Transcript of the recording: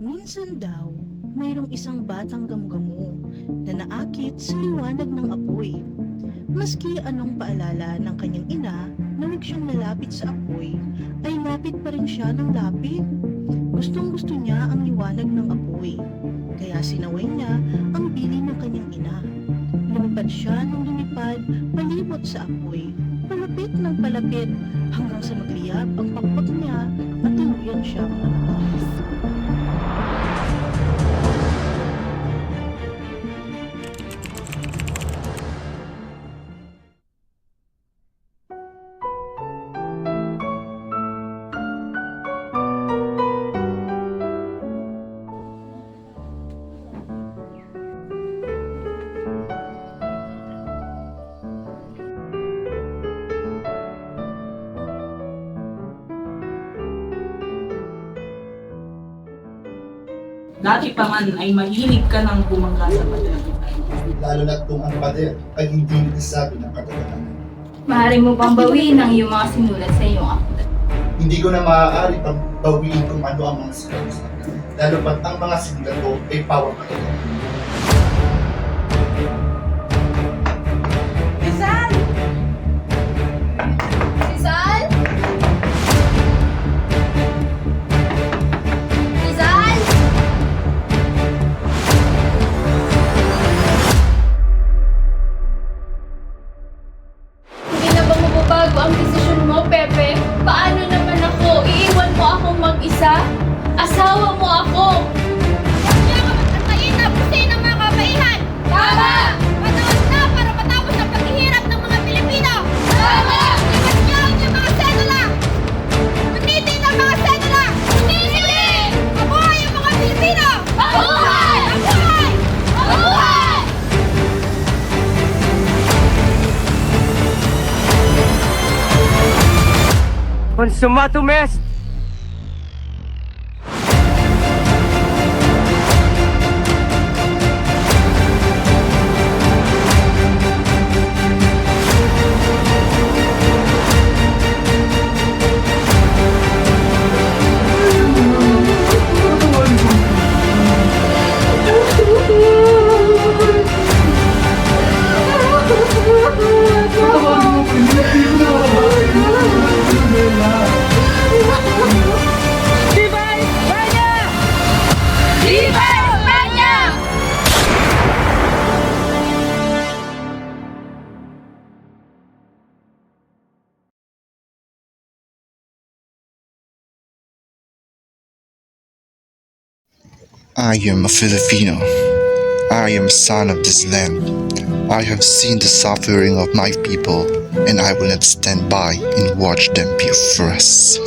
Minsan daw, mayroong isang batang gamgamo na naakit sa liwanag ng apoy. Maski anong paalala ng kanyang ina na huwag siyang lalapit sa apoy, ay lapit pa rin siya ng lapit. Gustong-gusto niya ang liwanag ng apoy, kaya sinaway niya ang bili ng kanyang ina. Lumipad siya ng lumipad palibot sa apoy, palapit ng palapit hanggang sa magliyab ang pakpak niya at tuluyan siyang namatay. Dati pa man ay mahilig ka ng bumangga sa pader. Lalo na kung ang pader ay hindi nagsasabi ng katotohanan. Maaari mo bang bawiin ang iyong mga sinulat sa iyong aklat? Hindi ko na maaari pang bawiin kung ano ang mga sinulat. Lalo pat ang mga sinulat ko ay pawang katotohanan. Rizal! Rizal! Rizal! Hindi na ba mababago ang desisyon mo, Pepe? Paano naman ako? Iiwan mo akong mag-isa? Asawa mo ako! Kaya ka magkantayin na pusin ng mga kabaihan! Tama! Panahon na para matapos ang paghihirap ng mga Pilipino! Tama! Iwas niyo ang iyong mga sedula! Gamitin ang mga sedula! Gamitin! Mabuhay ang mga Pilipino! Mabuhay! Mabuhay! Mabuhay! Consumatum est! Viva España! I am a Filipino. I am a son of this land. I have seen the suffering of my people, and I will not stand by and watch them be oppressed.